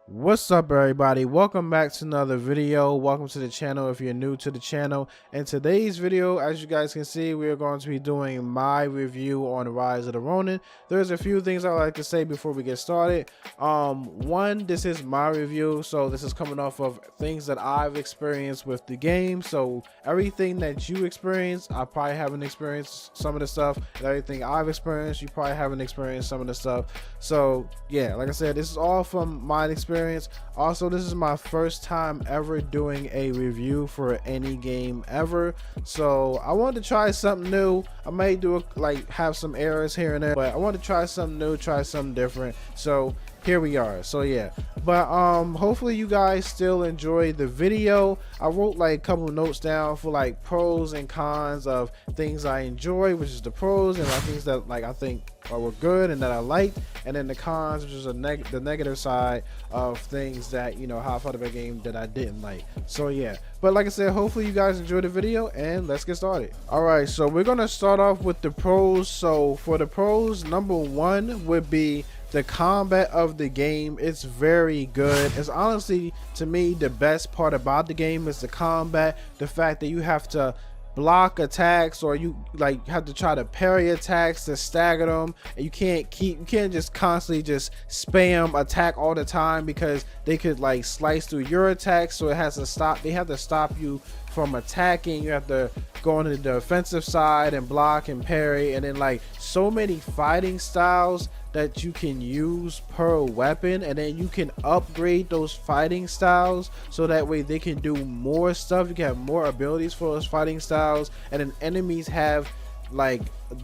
What's up, everybody? Welcome back to another video. Welcome to the channel if you're new to the channel. In today's video, as you guys can see, we are going to be doing my review on Rise of the Ronin. There's a few things I like to say before we get started. One, this is my review, so this is coming off of things that I've experienced with the game. So everything that you experience, I probably haven't experienced some of the stuff. And everything I've experienced, you probably haven't experienced some of the stuff. So yeah, like I said, this is all from my experience. Also, this is my first time ever doing a review for any game ever, so I wanted to try something new. I may have some errors here and there, but I want to try something new, try something different. So here we are. So yeah, but hopefully you guys still enjoy the video. I wrote like a couple notes down for like pros and cons of things I enjoy, which is the pros, and things that I think were good and that I liked, and then the cons, which is the negative side of things that, you know, how I felt about a game that I didn't like. So yeah, but like I said, hopefully you guys enjoyed the video, and let's get started. All right, so we're gonna start off with the pros. So for the pros, number one would be the combat of the game. It's very good. It's honestly, to me, the best part about the game is the combat. The fact that you have to block attacks, or you have to try to parry attacks to stagger them, and you can't just constantly just spam attack all the time, because they could slice through your attacks. So it has to stop. They have to stop you from attacking. You have to go into the offensive side and block and parry, and then so many fighting styles that you can use per weapon, and then you can upgrade those fighting styles so that way they can do more stuff. You can have more abilities for those fighting styles, and then enemies have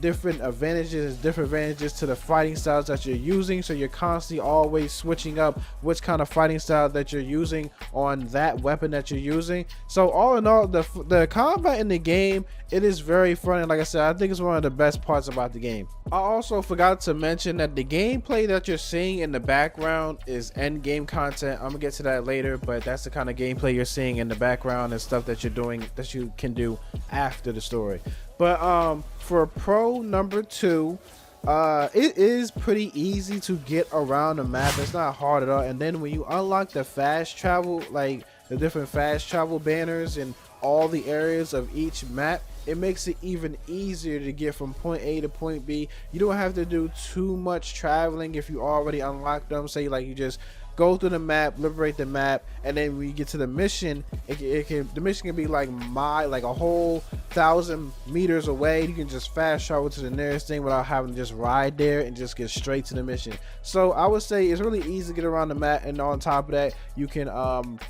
different advantages, disadvantages to the fighting styles that you're using. So you're constantly always switching up which kind of fighting style that you're using on that weapon that you're using. So all in all, the combat in the game, it is very fun, and like I said, I think it's one of the best parts about the game. I also forgot to mention that the gameplay that you're seeing in the background is Endgame content. I'm gonna get to that later, but that's the kind of gameplay you're seeing in the background and stuff that you're doing that you can do after the story. But for pro number two, it is pretty easy to get around the map. It's not hard at all. And then when you unlock the fast travel, the different fast travel banners in all the areas of each map, it makes it even easier to get from point A to point B. You don't have to do too much traveling if you already unlocked them. Say you just go through the map, liberate the map, and then when you get to the mission, the mission can be a whole 1,000 meters away. You can just fast travel to the nearest thing without having to just ride there and just get straight to the mission. So I would say it's really easy to get around the map, and on top of that, you can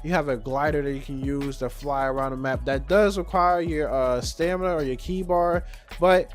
you have a glider that you can use to fly around the map. That does require your stamina or your key bar, but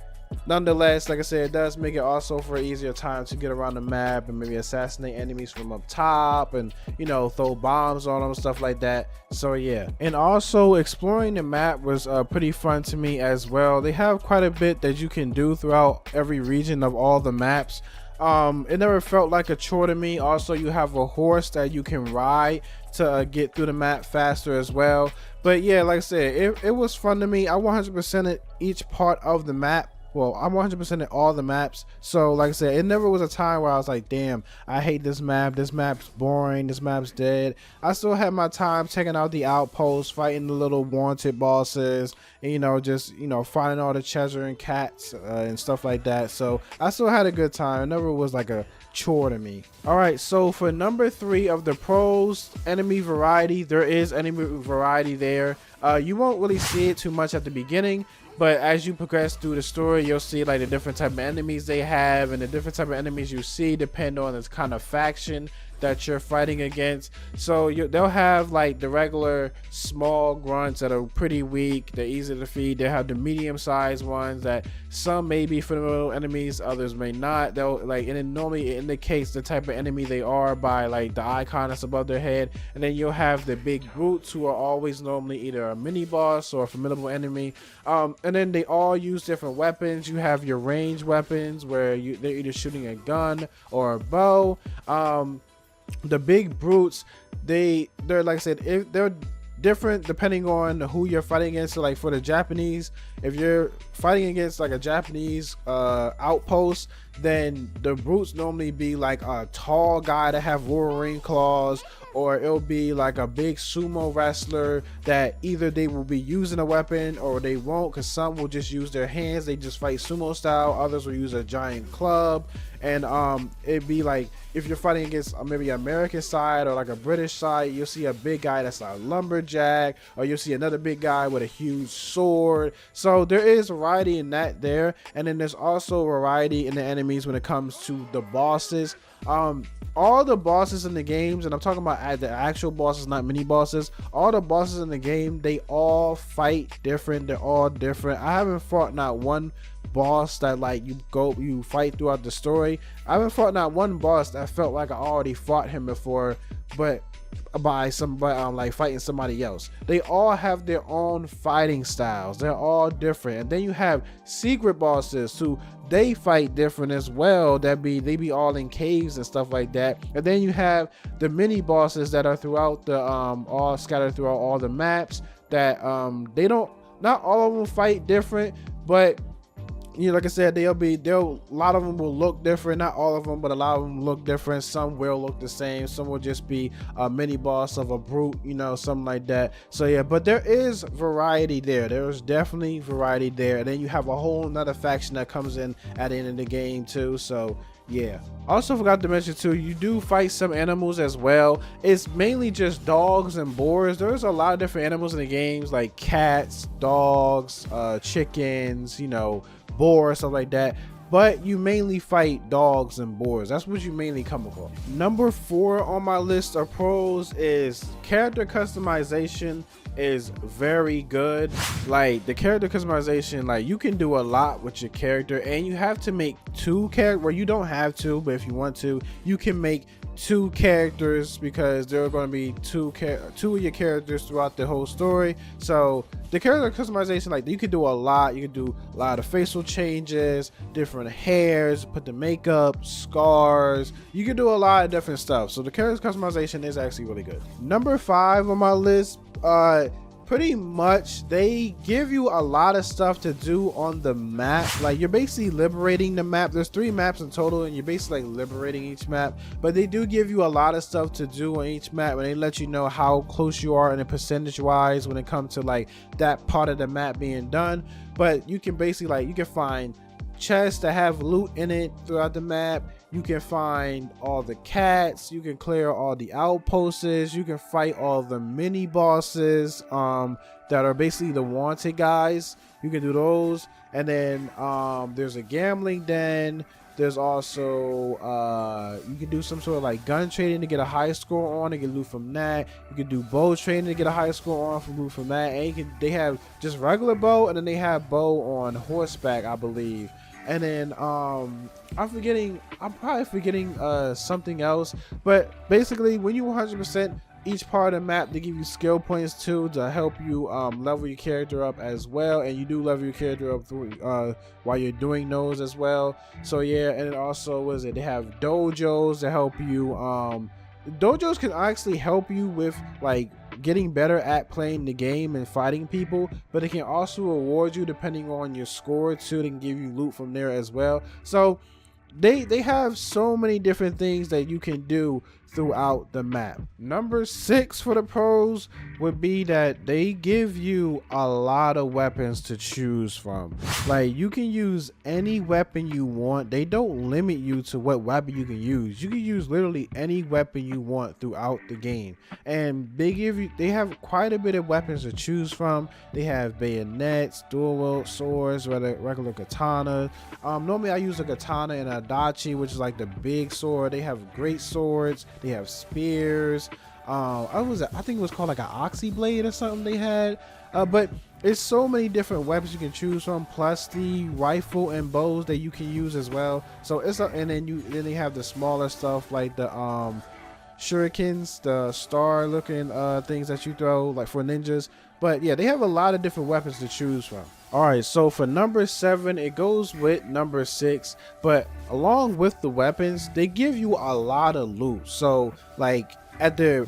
nonetheless, like I said, it does make it also for an easier time to get around the map and maybe assassinate enemies from up top, and throw bombs on them, stuff like that. So yeah, and also exploring the map was pretty fun to me as well. They have quite a bit that you can do throughout every region of all the maps. It never felt like a chore to me. Also, you have a horse that you can ride to get through the map faster as well. But yeah, like I said, it was fun to me. I 100%ed each part of the map. Well, I'm 100% in all the maps. So like I said, it never was a time where I was like, damn, I hate this map's boring, this map's dead. I still had my time checking out the outposts, fighting the little wanted bosses, and just finding all the Cheshire and cats and stuff like that. So I still had a good time. It never was like a chore to me. All right, so for number three of the pros, enemy variety. There is enemy variety there. You won't really see it too much at the beginning, but as you progress through the story, you'll see the different type of enemies they have, and the different type of enemies you see depend on this kind of faction that you're fighting against. So they'll have the regular small grunts that are pretty weak, they're easy to defeat. They have the medium-sized ones that some may be formidable enemies, others may not. They'll and it normally indicates the type of enemy they are by the icon that's above their head. And then you'll have the big brutes, who are always normally either a mini boss or a formidable enemy. And then they all use different weapons. You have your range weapons where they're either shooting a gun or a bow. The big brutes, they're like I said, if they're different depending on who you're fighting against. So like for the Japanese, if you're fighting against like a Japanese outpost, then the brutes normally be like a tall guy that have Wolverine claws, or it'll be like a big sumo wrestler that either they will be using a weapon or they won't, because some will just use their hands, they just fight sumo style, others will use a giant club. And it'd be like if you're fighting against maybe an American side or like a British side, you'll see a big guy that's a lumberjack, or you'll see another big guy with a huge sword. So there is variety in that there. And then there's also variety in the enemies when it comes to the bosses. All the bosses in the games, and I'm talking about the actual bosses, not mini bosses, all the bosses in the game, they all fight different. They're all different. I haven't fought not one boss that like you fight throughout the story. I haven't fought not one boss that felt like I already fought him before, but by somebody like fighting somebody else. They all have their own fighting styles. They're all different. And then you have secret bosses who they fight different as well. They be all in caves and stuff like that. And then you have the mini bosses that are throughout the all scattered throughout all the maps that not all of them fight different, but you know, like I said, a lot of them will look different. Not all of them, but a lot of them look different. Some will look the same. Some will just be a mini boss of a brute, you know, something like that. So yeah, but there is variety there. There is definitely variety there. And then you have a whole nother faction that comes in at the end of the game too. So yeah. Also forgot to mention too, you do fight some animals as well. It's mainly just dogs and boars. There's a lot of different animals in the games, like cats, dogs, chickens, you know, boars, stuff like that. But you mainly fight dogs and boars. That's what you mainly come across. Number 4 on my list of pros is character customization is very good. Like the character customization, like you can do a lot with your character, and you have to make 2 characters. Well, you don't have to, but if you want to, you can make 2 characters, because there are going to be two of your characters throughout the whole story. So the character customization, like you can do a lot. You can do a lot of facial changes, different hairs, put the makeup, scars. You can do a lot of different stuff. So the character customization is actually really good. Number 5 on my list, pretty much they give you a lot of stuff to do on the map. Like you're basically liberating the map. There's 3 maps in total, and you're basically like liberating each map, but they do give you a lot of stuff to do on each map, and they let you know how close you are in a percentage wise when it comes to like that part of the map being done. But you can basically like, you can find chests that have loot in it throughout the map. You can find all the cats, you can clear all the outposts, you can fight all the mini bosses that are basically the wanted guys. You can do those. And then there's a gambling den. There's also you can do some sort of like gun trading to get a high score on and get loot from that. You can do bow trading to get a high score on for loot from that. And they have just regular bow, and then they have bow on horseback, I believe. And then I'm probably forgetting something else, but basically when you 100% each part of the map, they give you skill points too to help you level your character up as well. And you do level your character up through while you're doing those as well. So yeah. And then also, they have dojos to help you. Dojos can actually help you with like getting better at playing the game and fighting people, but it can also reward you depending on your score too. They can give you loot from there as well. So they have so many different things that you can do throughout the map. Number 6 for the pros would be that they give you a lot of weapons to choose from. Like you can use any weapon you want. They don't limit you to what weapon you can use. You can use literally any weapon you want throughout the game, and they have quite a bit of weapons to choose from. They have bayonets, dual wield swords, regular katana. Normally I use a katana and a adachi, which is like the big sword. They have great swords. They have spears. I think it was called like an oxy blade or something they had. But it's so many different weapons you can choose from, plus the rifle and bows that you can use as well. So and then they have the smaller stuff like the shurikens, the star looking things that you throw like for ninjas. But yeah, they have a lot of different weapons to choose from. Alright, so for number 7, it goes with number 6, but along with the weapons, they give you a lot of loot. So like at the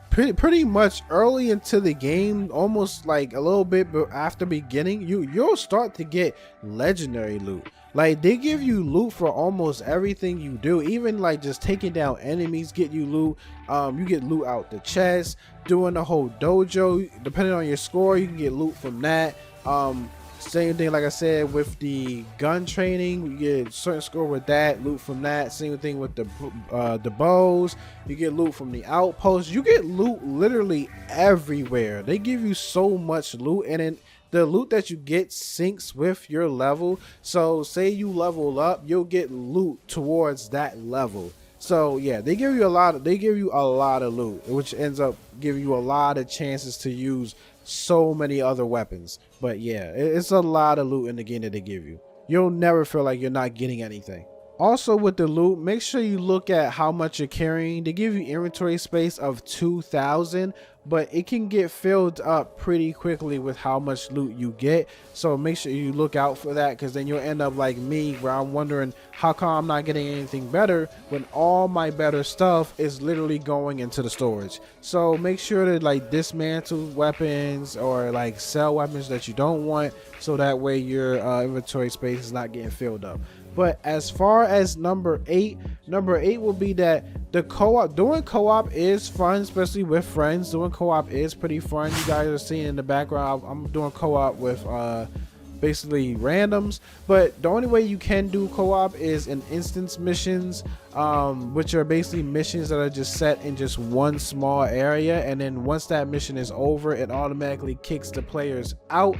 pretty much early into the game, almost like a little bit after beginning, you'll start to get legendary loot. Like, they give you loot for almost everything you do. Even like just taking down enemies get you loot. You get loot out the chest, doing the whole dojo, depending on your score, you can get loot from that. Same thing, like I said, with the gun training, you get a certain score with that, loot from that. Same thing with the bows, you get loot from the outposts. You get loot literally everywhere. They give you so much loot, and then the loot that you get syncs with your level. So say you level up, you'll get loot towards that level. So yeah, they give you a lot of loot, which ends up giving you a lot of chances to use so many other weapons. But yeah, it's a lot of loot in the game that they give you. You'll never feel like you're not getting anything. Also with the loot, make sure you look at how much you're carrying. They give you inventory space of 2,000, but it can get filled up pretty quickly with how much loot you get. So make sure you look out for that, because then you'll end up like me, where I'm wondering how come I'm not getting anything better when all my better stuff is literally going into the storage. So make sure to like dismantle weapons or like sell weapons that you don't want, so that way your inventory space is not getting filled up. But as far as number eight will be that the co-op, doing co-op is fun, especially with friends. Doing co-op is pretty fun. You guys are seeing in the background, I'm doing co-op with basically randoms, but the only way you can do co-op is in instance missions, which are basically missions that are just set in just one small area, and then once that mission is over, it automatically kicks the players out.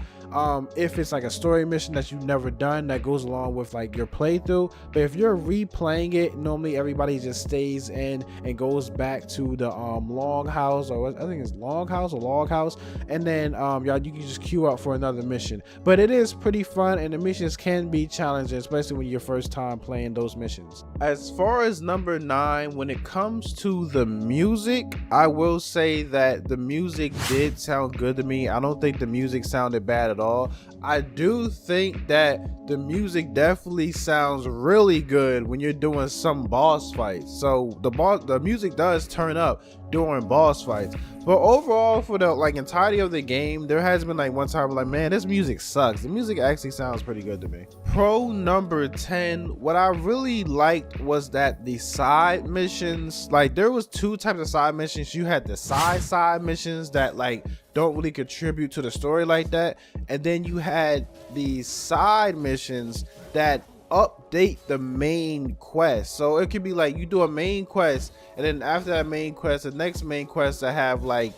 If it's like a story mission that you've never done, that goes along with like your playthrough. But if you're replaying it, normally everybody just stays in and goes back to the longhouse, or I think it's longhouse or loghouse, and then you can just queue up for another mission. But it is pretty fun, and the missions can be challenging, especially when you're first time playing those missions. As far as number 9, when it comes to the music, I will say that the music did sound good to me. I don't think the music sounded bad at all. I do think that the music definitely sounds really good when you're doing some boss fights. So the music does turn up during boss fights. But overall, for the like entirety of the game, there has been like one time like, man, this music sucks. The music actually sounds pretty good to me. Pro number 10, what I really liked was that the side missions, like there was two types of side missions. You had the side missions that like don't really contribute to the story like that, and then you had the side missions that update the main quest. So it could be like you do a main quest, and then after that main quest, the next main quest to have like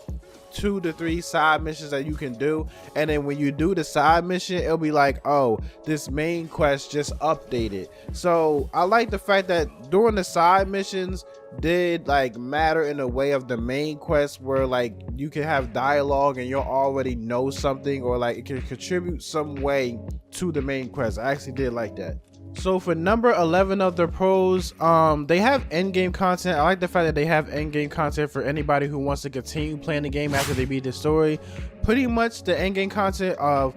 2 to 3 side missions that you can do, and then when you do the side mission, it'll be like, oh, this main quest just updated. So I like the fact that during the side missions did like matter in a way of the main quest, where like you can have dialogue and you'll already know something, or like it can contribute some way to the main quest. I actually did like that. So for number 11 of the pros, they have endgame content. I like the fact that they have endgame content for anybody who wants to continue playing the game after they beat the story. Pretty much the endgame content of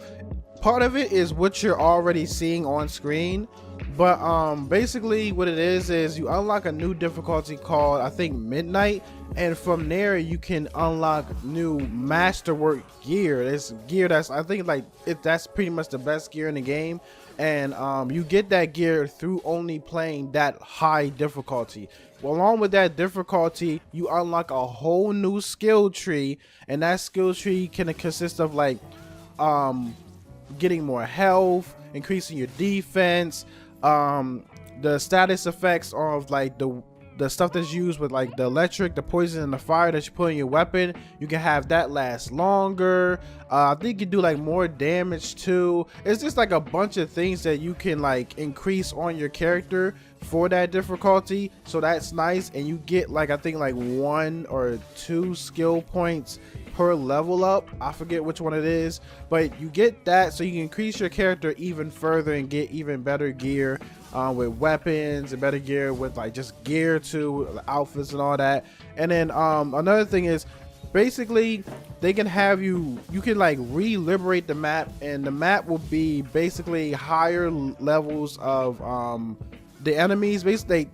part of it is what you're already seeing on screen, but basically what it is you unlock a new difficulty called, I think, Midnight, and from there you can unlock new masterwork gear. It's gear that's, I think, like that's pretty much the best gear in the game, and you get that gear through only playing that high difficulty. Along with that difficulty, you unlock a whole new skill tree, and that skill tree can consist of like getting more health, increasing your defense, the status effects of like the stuff that's used with like the electric, the poison, and the fire that you put in your weapon. You can have that last longer. I think you do like more damage too. It's just like a bunch of things that you can like increase on your character for that difficulty. So that's nice, and you get like, I think like 1 or 2 skill points per level up. I forget which one it is, but you get that so you can increase your character even further and get even better gear with weapons, and better gear with like just gear too, outfits and all that. And then another thing is, basically they can have you can like re-liberate the map, and the map will be basically higher levels of the enemies, basically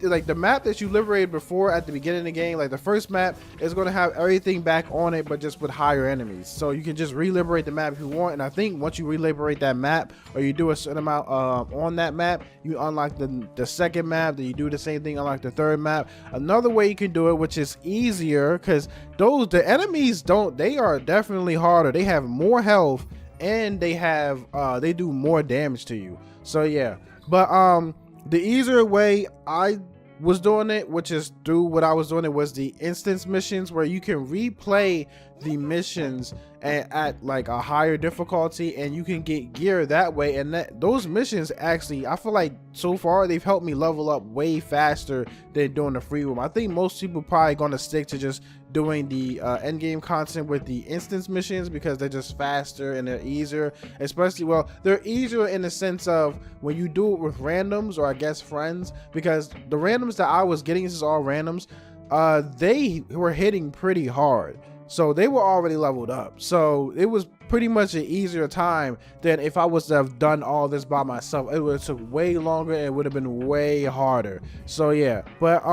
like the map that you liberated before at the beginning of the game, like the first map is going to have everything back on it, but just with higher enemies. So you can just re-liberate the map if you want. And I think once you re-liberate that map, or you do a certain amount on that map, you unlock the second map. Then you do the same thing, unlock the third map. Another way you can do it, which is easier, because the enemies they are definitely harder. They have more health, and they do more damage to you. So yeah, but the easier way I was doing it, which is through what I was doing, it was the instance missions, where you can replay the missions at like a higher difficulty, and you can get gear that way. And those missions, actually, I feel like so far they've helped me level up way faster than doing the free roam. I think most people probably gonna stick to just doing the end game content with the instance missions, because they're just faster and they're easier. Especially, well, they're easier in the sense of when you do it with randoms, or I guess friends, because the randoms that I was getting, this is all randoms, they were hitting pretty hard. So they were already leveled up. So it was pretty much an easier time than if I was to have done all this by myself. It would have took way longer, and it would have been way harder. So yeah, but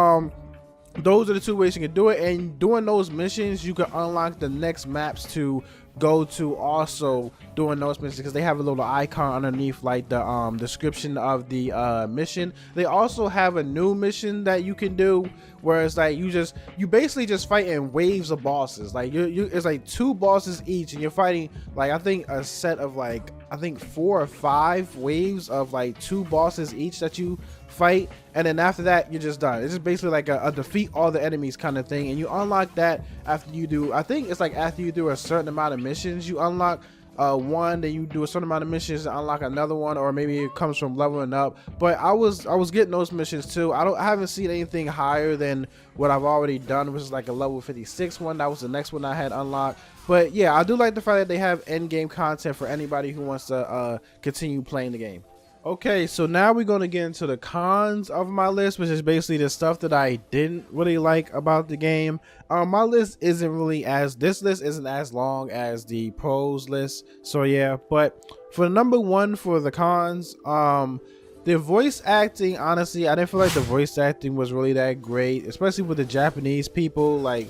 those are the two ways you can do it. And doing those missions, you can unlock the next maps to go to, also doing those missions, because they have a little icon underneath, like the description of the mission. They also have a new mission that you can do, where it's like you basically just fight in waves of bosses. Like it's like 2 bosses each, and you're fighting, like, I think a set of like, I think 4 or 5 waves of like 2 bosses each that you fight. And then after that, you're just done. It's just basically like a defeat all the enemies kind of thing. And you unlock that after you do, I think it's like after you do a certain amount of missions, you unlock one, then you do a certain amount of missions to unlock another one, or maybe it comes from leveling up. But I was getting those missions too. I haven't seen anything higher than what I've already done, which is like a level 56 one. That was the next one I had unlocked. But yeah, I do like the fact that they have end game content for anybody who wants to continue playing the game. Okay, so now we're going to get into the cons of my list, which is basically the stuff that I didn't really like about the game. My list isn't really this list isn't as long as the pros list. So yeah, but for number 1 for the cons, the voice acting, honestly, I didn't feel like the voice acting was really that great, especially with the Japanese people. Like,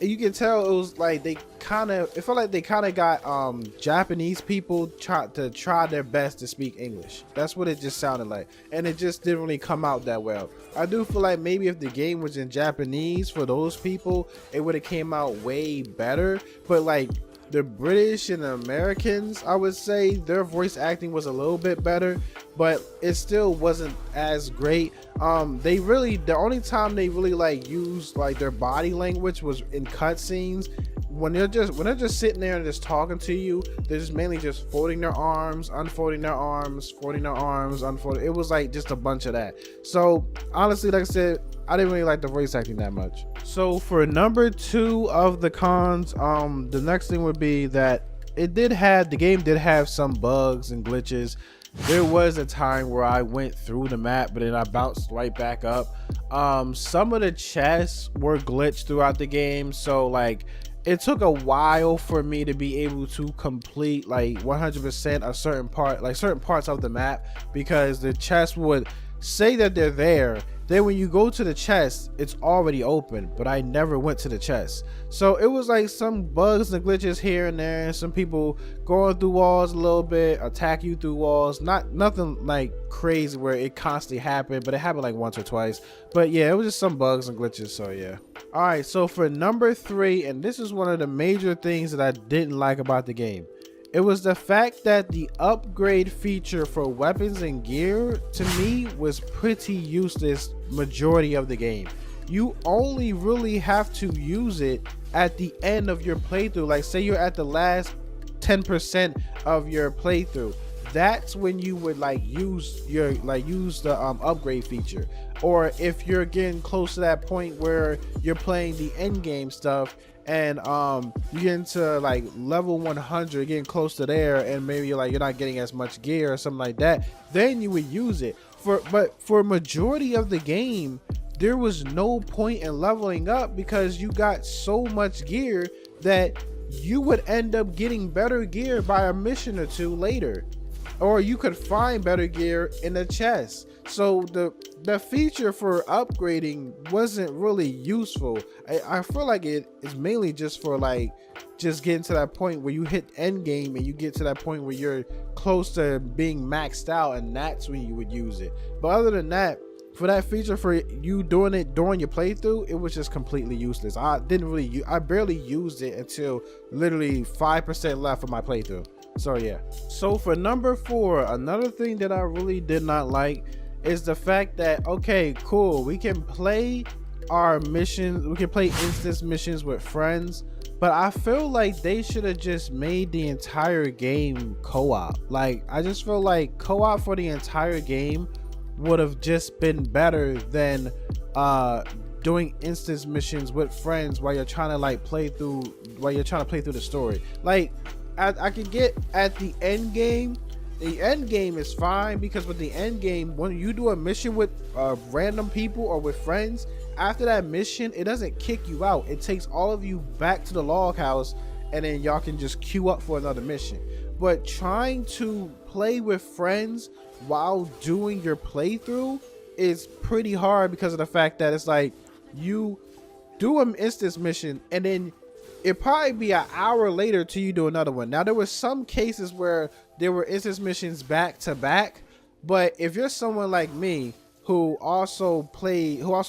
you can tell it was like it felt like they kind of got Japanese people try their best to speak English. That's what it just sounded like, and it just didn't really come out that well. I do feel like maybe if the game was in Japanese for those people, it would have came out way better. But like the British and the Americans, I would say their voice acting was a little bit better, but it still wasn't as great. The only time they really like used like their body language was in cutscenes. When they're just sitting there and just talking to you, they're just mainly just folding their arms, unfolding their arms, folding their arms, unfolding. It was like just a bunch of that. So honestly, like I said, I didn't really like the voice acting that much. So for number 2 of the cons, the next thing would be that the game did have some bugs and glitches. There was a time where I went through the map, but then I bounced right back up. Some of the chests were glitched throughout the game, so like it took a while for me to be able to complete like 100% a certain parts of the map, because the chests would say that they're there, then when you go to the chest, it's already open, but I never went to the chest. So it was like some bugs and glitches here and there, and some people going through walls a little bit, attack you through walls. Nothing like crazy where it constantly happened, but it happened like once or twice. But yeah, it was just some bugs and glitches. So yeah. All right, so for number 3, and this is one of the major things that I didn't like about the game, it was the fact that the upgrade feature for weapons and gear, to me, was pretty useless majority of the game. You only really have to use it at the end of your playthrough. Like, say you're at the last 10% of your playthrough. That's when you would use the upgrade feature. Or if you're getting close to that point where you're playing the end game stuff, and you get into like level 100, getting close to there, and maybe you're not getting as much gear or something like that, then you would use it. But for majority of the game, there was no point in leveling up, because you got so much gear that you would end up getting better gear by a mission or two later, or you could find better gear in the chest. So the feature for upgrading wasn't really useful. I feel like it is mainly just for like just getting to that point where you hit end game and you get to that point where you're close to being maxed out, and that's when you would use it. But other than that, for that feature for you doing it during your playthrough, it was just completely useless. I barely used it until literally 5% left of my playthrough. So yeah. So for number 4, another thing that I really did not like is the fact that, okay, cool, we can play our missions, we can play instance missions with friends, but I feel like they should have just made the entire game co-op. Like, I just feel like co-op for the entire game would have just been better than doing instance missions with friends while you're trying to like play through the story. Like, I could get at the end game. The end game is fine, because with the end game, when you do a mission with random people or with friends, after that mission, it doesn't kick you out. It takes all of you back to the log house, and then y'all can just queue up for another mission. But trying to play with friends while doing your playthrough is pretty hard, because of the fact that it's like you do an instance mission and then it probably be an hour later till you do another one. Now, there were some cases where there were instance missions back to back, but if you're someone like me who also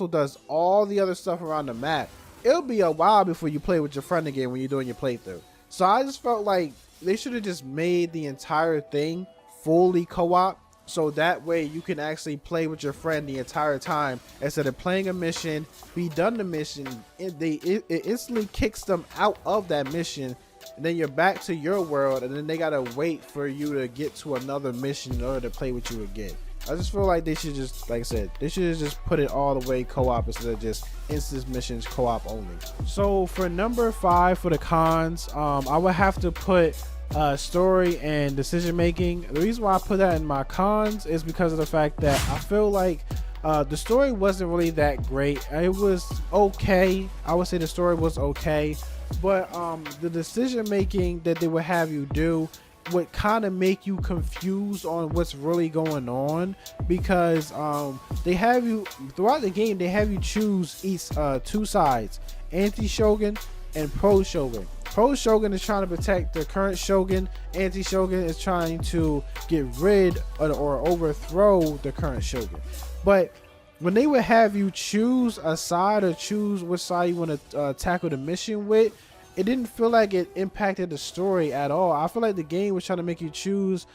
does all the other stuff around the map, it'll be a while before you play with your friend again when you're doing your playthrough. So I just felt like they should have just made the entire thing fully co-op, so that way you can actually play with your friend the entire time, instead of playing a mission, be done the mission, it instantly kicks them out of that mission, and then you're back to your world, and then they gotta wait for you to get to another mission in order to play with you again. I just feel like they should just, like I said, they should have just put it all the way co-op instead of just instance missions co-op only. So for number 5 for the cons, I would have to put story and decision making. The reason why I put that in my cons is because of the fact that I feel like the story wasn't really that great. It was okay. I would say the story was okay, but the decision making that they would have you do would kind of make you confused on what's really going on, because they have you throughout the game, they have you choose each 2 sides, anti-shogun and pro-shogun. Pro-shogun is trying to protect the current shogun, anti-shogun is trying to get rid or overthrow the current shogun. But when they would have you choose a side or choose which side you want to tackle the mission with, it didn't feel like it impacted the story at all. I feel like the game was trying to make you choose,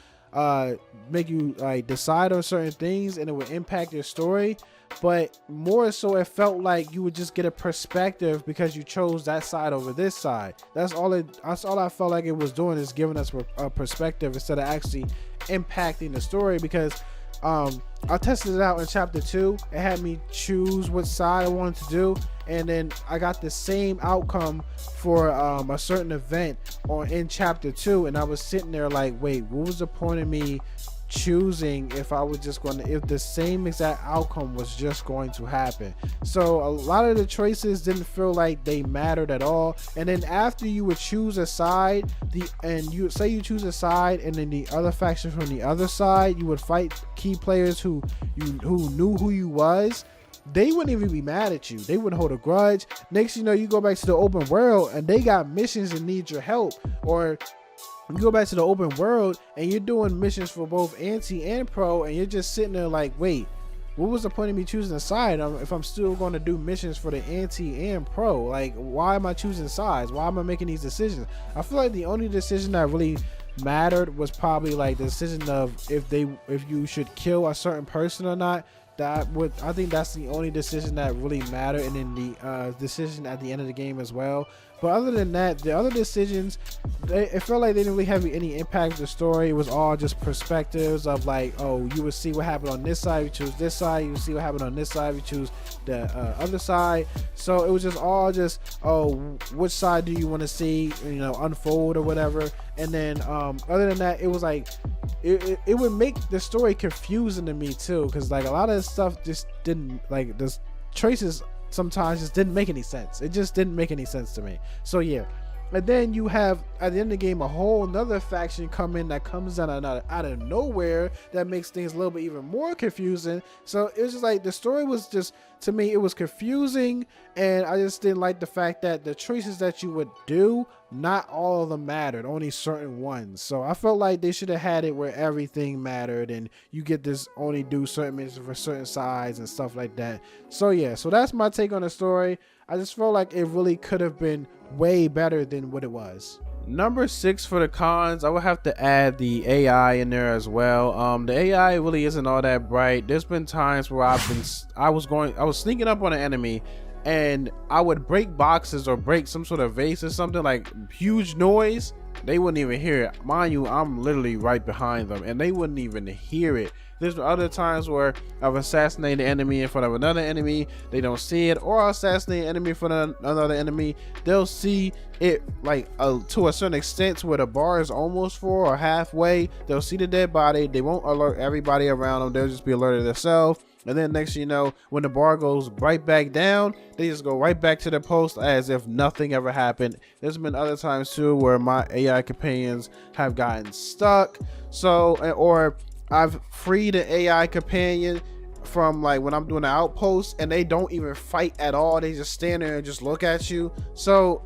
make you like decide on certain things, and it would impact your story. But more so, it felt like you would just get a perspective because you chose that side over this side. That's all I felt like it was doing, is giving us a perspective instead of actually impacting the story. Because I tested it out in chapter 2. It had me choose what side I wanted to do, and then I got the same outcome for a certain event in chapter 2, and I was sitting there like, wait, what was the point of me choosing if the same exact outcome was just going to happen? So a lot of the choices didn't feel like they mattered at all. And then after you would choose a side, you choose a side, and then the other faction from the other side, you would fight key players who knew who you was. They wouldn't even be mad at you. They wouldn't hold a grudge. Next you know, you go back to the open world and they got missions and need your help, or you go back to the open world and you're doing missions for both anti and pro, and you're just sitting there like, wait, what was the point of me choosing a side if I'm still going to do missions for the anti and pro? Like, why am I choosing sides? Why am I making these decisions? I feel like the only decision that really mattered was probably like the decision of if you should kill a certain person or not. I think that's the only decision that really mattered, and then the decision at the end of the game as well. But other than that, the other decisions, it felt like they didn't really have any impact on the story. It was all just perspectives of like, oh, you would see what happened on this side, you choose this side. You would see what happened on this side, you choose the other side. So it was just all just, oh, which side do you want to see, unfold or whatever. And then other than that, it was like, it would make the story confusing to me too, because like a lot of this stuff just didn't, like, the choices sometimes just didn't make any sense. It just didn't make any sense to me. So yeah, And then you have at the end of the game a whole another faction come in that comes out of nowhere that makes things a little bit even more confusing. So it was just like the story was just, to me, it was confusing, and I just didn't like the fact that the choices that you would do, not all of them mattered, only certain ones. So I felt like they should have had it where everything mattered and you get this only do certain missions for certain sides and stuff like that. So yeah, so that's my take on the story. I just felt like it really could have been way better than what it was. Number 6 for the cons, I would have to add the AI in there as well. The AI really isn't all that bright. There's been times where I was sneaking up on an enemy and I would break boxes or break some sort of vase or something, like huge noise. They wouldn't even hear it. Mind you, I'm literally right behind them and they wouldn't even hear it. There's other times where I've assassinated an enemy in front of another enemy, they don't see it, or I'll assassinate an enemy in front of another enemy, they'll see it like to a certain extent to where the bar is almost full or halfway. They'll see the dead body, they won't alert everybody around them, they'll just be alerted themselves. And then next you know, when the bar goes right back down, they just go right back to the post as if nothing ever happened. There's been other times too where my AI companions have gotten stuck, or I've freed an AI companion from like when I'm doing an outpost and they don't even fight at all, they just stand there and just look at you. So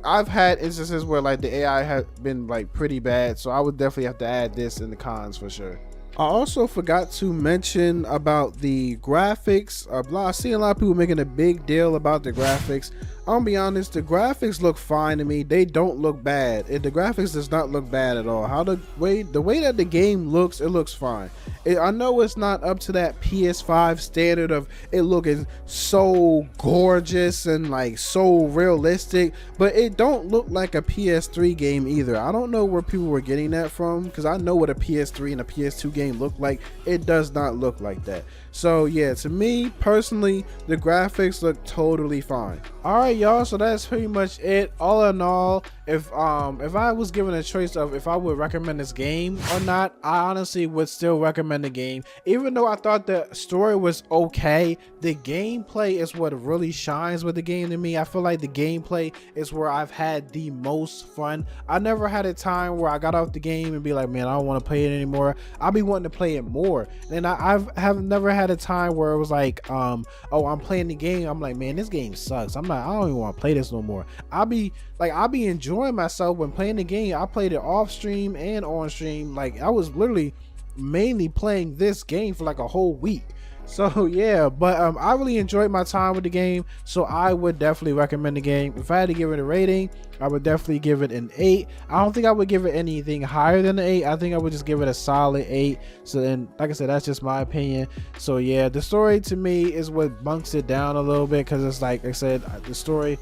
I've had instances where like the AI has been like pretty bad, so I would definitely have to add this in the cons for sure. I also forgot to mention about the graphics. I see a lot of people making a big deal about the graphics. I'll be honest, the graphics look fine to me. They don't look bad. The graphics does not look bad at all. The way that the game looks, it looks fine. I know it's not up to that PS5 standard of it looking so gorgeous and like so realistic, but it don't look like a PS3 game either. I don't know where people were getting that from, because I know what a PS3 and a PS2 game look like. It does not look like that. So yeah, to me personally, the graphics look totally fine. All right, y'all, so that's pretty much it. All in all, if I was given a choice of if I would recommend this game or not, I honestly would still recommend the game. Even though I thought the story was okay, the gameplay is what really shines with the game to me. I feel like the gameplay is where I've had the most fun. I never had a time where I got off the game and be like, man, I don't want to play it anymore. I'll be wanting to play it more. And I have never had a time where it was like, oh, I'm playing the game, I'm like, man, this game sucks, I don't even want to play this no more. I'll be enjoying myself when playing the game. I played it off stream and on stream. Like I was literally mainly playing this game for like a whole week. So yeah, but I really enjoyed my time with the game, so I would definitely recommend the game. If I had to give it a rating, I would definitely give it an 8. I don't think I would give it anything higher than an 8. I think I would just give it a solid 8. So then, like I said, that's just my opinion. So yeah, the story to me is what bunks it down a little bit, because it's like I said, the story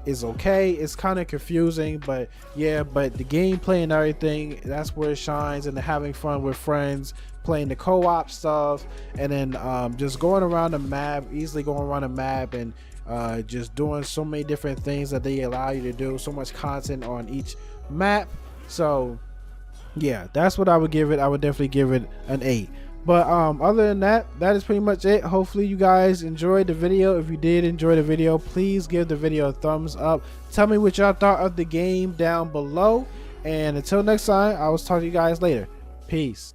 is okay, it's kind of confusing, but yeah, but the gameplay and everything, that's where it shines. And having fun with friends, playing the co-op stuff, and then just going around the map, easily going around the map, and just doing so many different things that they allow you to do, so much content on each map. So yeah, that's what I would give it. I would definitely give it an 8. But other than that, that is pretty much it. Hopefully you guys enjoyed the video. If you did enjoy the video, please give the video a thumbs up. Tell me what y'all thought of the game down below, and until next time, I will talk to you guys later. Peace.